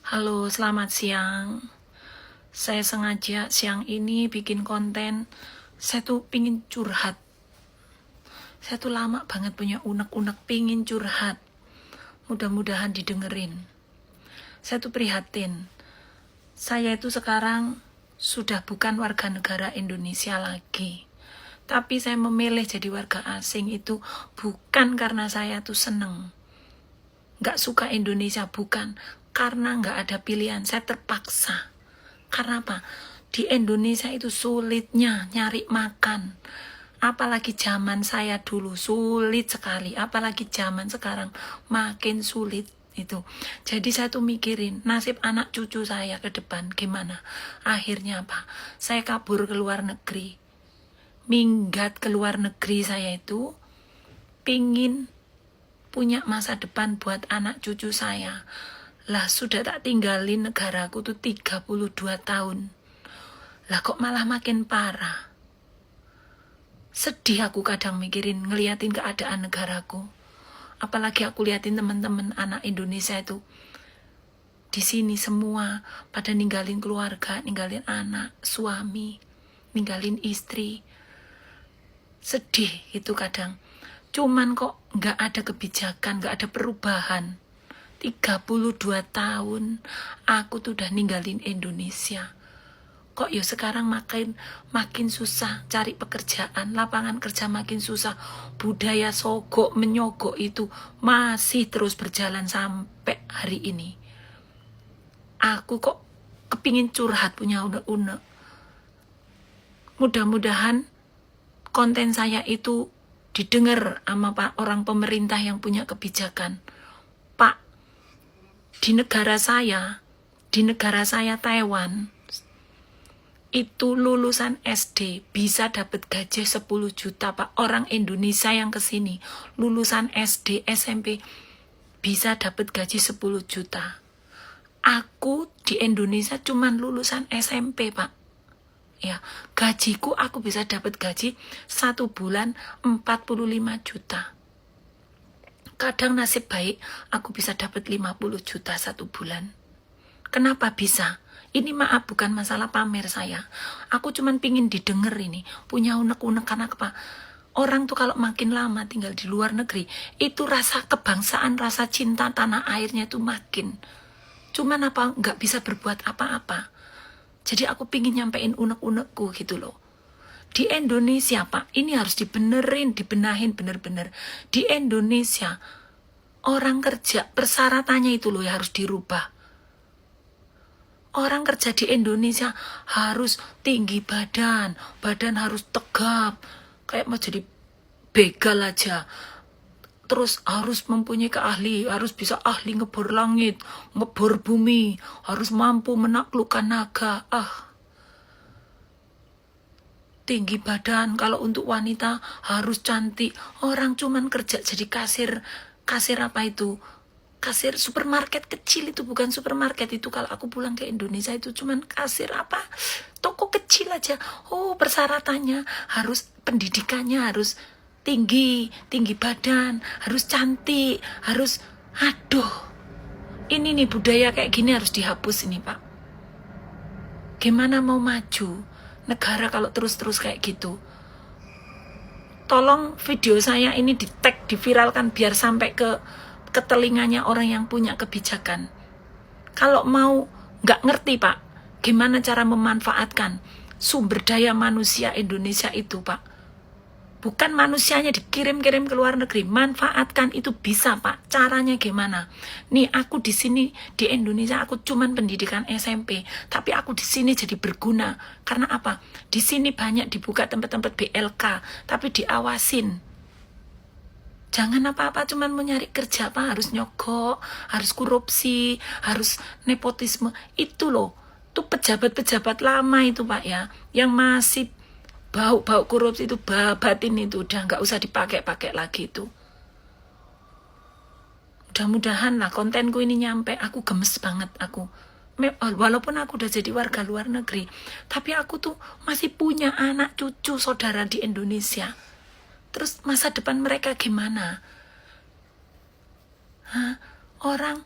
Halo, selamat siang. Saya sengaja siang ini bikin konten. Saya tuh pingin curhat. Saya tuh lama banget punya unek-unek pingin curhat. Mudah-mudahan didengerin. Saya tuh prihatin. Saya itu sekarang sudah bukan warga negara Indonesia lagi. Tapi saya memilih jadi warga asing itu bukan karena saya tuh seneng. Nggak suka Indonesia, bukan. Karena nggak ada pilihan, saya terpaksa. Karena apa? Di Indonesia itu sulitnya nyari makan. Apalagi zaman saya dulu sulit sekali. Apalagi zaman sekarang makin sulit itu. Jadi saya tuh mikirin nasib anak cucu saya ke depan gimana. Akhirnya apa? Saya kabur ke luar negeri. Minggat ke luar negeri saya itu pingin punya masa depan buat anak cucu saya. Lah sudah tak tinggalin negaraku tuh 32 tahun. Lah kok malah makin parah. Sedih aku kadang mikirin ngeliatin keadaan negaraku. Apalagi aku liatin teman-teman anak Indonesia itu. Di sini semua pada ninggalin keluarga, ninggalin anak, suami, ninggalin istri. Sedih itu kadang. Cuman kok nggak ada kebijakan, nggak ada perubahan. 32 tahun aku tuh udah ninggalin Indonesia. Kok ya sekarang makin susah cari pekerjaan, lapangan kerja makin susah. Budaya sogok menyogok itu masih terus berjalan sampai hari ini. Aku kok kepingin curhat punya unek-unek. Mudah-mudahan konten saya itu didengar sama Pak orang pemerintah yang punya kebijakan. Pak, di negara saya Taiwan, itu lulusan SD bisa dapat gaji 10 juta, Pak. Orang Indonesia yang kesini, lulusan SD, SMP, bisa dapat gaji 10 juta. Aku di Indonesia cuman lulusan SMP, Pak. Ya, gajiku aku bisa dapat gaji 1 bulan 45 juta. Kadang nasib baik, aku bisa dapat 50 juta 1 bulan. Kenapa bisa? Ini maaf, bukan masalah pamer saya. Aku cuman pingin didengar ini. Punya unek-unek karena apa? Orang tuh kalau makin lama tinggal di luar negeri, itu rasa kebangsaan, rasa cinta tanah airnya itu makin. Cuman apa? Nggak bisa berbuat apa-apa. Jadi aku pingin nyampein unek-unekku gitu loh. Di Indonesia, Pak, ini harus dibenahin bener-bener. Di Indonesia, orang kerja, persyaratannya itu loh ya harus dirubah. Orang kerja di Indonesia harus tinggi badan harus tegap, kayak mau jadi begal aja. Terus harus mempunyai keahli, harus bisa ahli ngebor langit, ngebor bumi, harus mampu menaklukkan naga. Tinggi badan, kalau untuk wanita harus cantik. Orang cuman kerja jadi kasir apa itu? Kasir supermarket kecil itu, bukan supermarket itu. Kalau aku pulang ke Indonesia itu cuman kasir apa? Toko kecil aja. Oh, persyaratannya harus pendidikannya harus tinggi badan, harus cantik, harus aduh. Ini nih budaya kayak gini harus dihapus ini, Pak. Gimana mau maju negara kalau terus-terus kayak gitu? Tolong video saya ini di-tag, diviralkan biar sampai ke telinganya orang yang punya kebijakan. Kalau mau nggak ngerti, Pak, gimana cara memanfaatkan sumber daya manusia Indonesia itu, Pak. Bukan manusianya dikirim-kirim ke luar negeri, manfaatkan itu bisa, Pak. Caranya gimana? Nih aku di sini di Indonesia aku cuman pendidikan SMP, tapi aku di sini jadi berguna. Karena apa? Di sini banyak dibuka tempat-tempat BLK, tapi diawasin. Jangan apa-apa cuman mau nyari kerja, Pak. Harus nyogok, harus korupsi, harus nepotisme. Itu loh. Itu pejabat-pejabat lama itu, Pak ya, yang masih bau korupsi itu, batin itu udah nggak usah dipakai-pakai lagi itu. Mudah-mudahan lah kontenku ini nyampe. Aku gemes banget aku. Walaupun aku udah jadi warga luar negeri, tapi aku tuh masih punya anak cucu saudara di Indonesia. Terus masa depan mereka gimana? Orang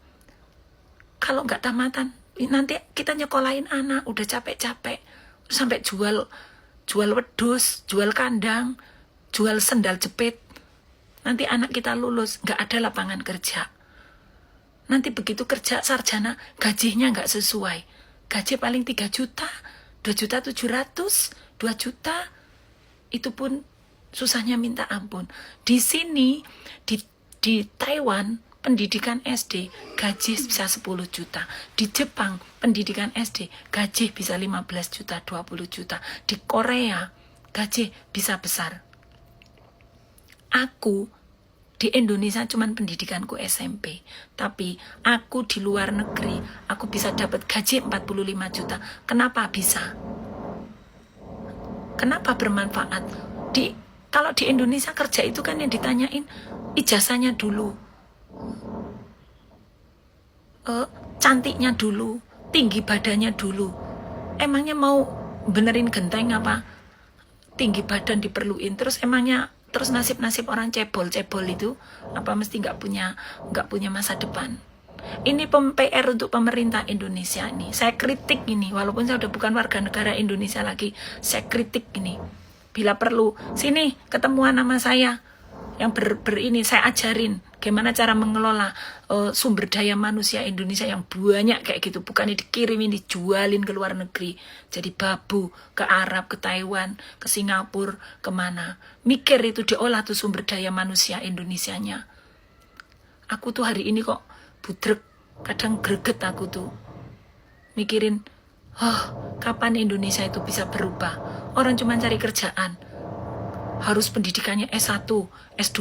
Kalau nggak tamatan, nanti kita nyekolahin anak, udah capek-capek, sampai jual wedus, jual kandang, jual sendal jepit. Nanti anak kita lulus, nggak ada lapangan kerja. Nanti begitu kerja sarjana, gajinya nggak sesuai. Gaji paling 3 juta, 2.700.000, 2 juta. Itu pun susahnya minta ampun. Di sini, di Taiwan, pendidikan SD, gaji bisa 10 juta. Di Jepang, pendidikan SD, gaji bisa 15 juta, 20 juta. Di Korea, gaji bisa besar. Aku di Indonesia cuman pendidikanku SMP, tapi aku di luar negeri, aku bisa dapat gaji 45 juta. Kenapa bisa? Kenapa bermanfaat? Kalau di Indonesia kerja itu kan yang ditanyain ijazahnya dulu, cantiknya dulu, tinggi badannya dulu. Emangnya mau benerin genteng apa? Tinggi badan diperluin, terus nasib-nasib orang cebol itu apa mesti nggak punya masa depan? Ini PR untuk pemerintah Indonesia ini. Saya kritik ini, walaupun saya udah bukan warga negara Indonesia lagi, saya kritik ini. Bila perlu, sini ketemuan sama saya yang ini saya ajarin gimana cara mengelola sumber daya manusia Indonesia yang banyak kayak gitu. Bukan dikirimin, dijualin ke luar negeri jadi babu, ke Arab, ke Taiwan, ke Singapura, kemana. Mikir itu diolah tuh sumber daya manusia Indonesianya. Aku tuh hari ini kok budrek, kadang greget aku tuh mikirin, kapan Indonesia itu bisa berubah? Orang cuma cari kerjaan, harus pendidikannya S1, S2,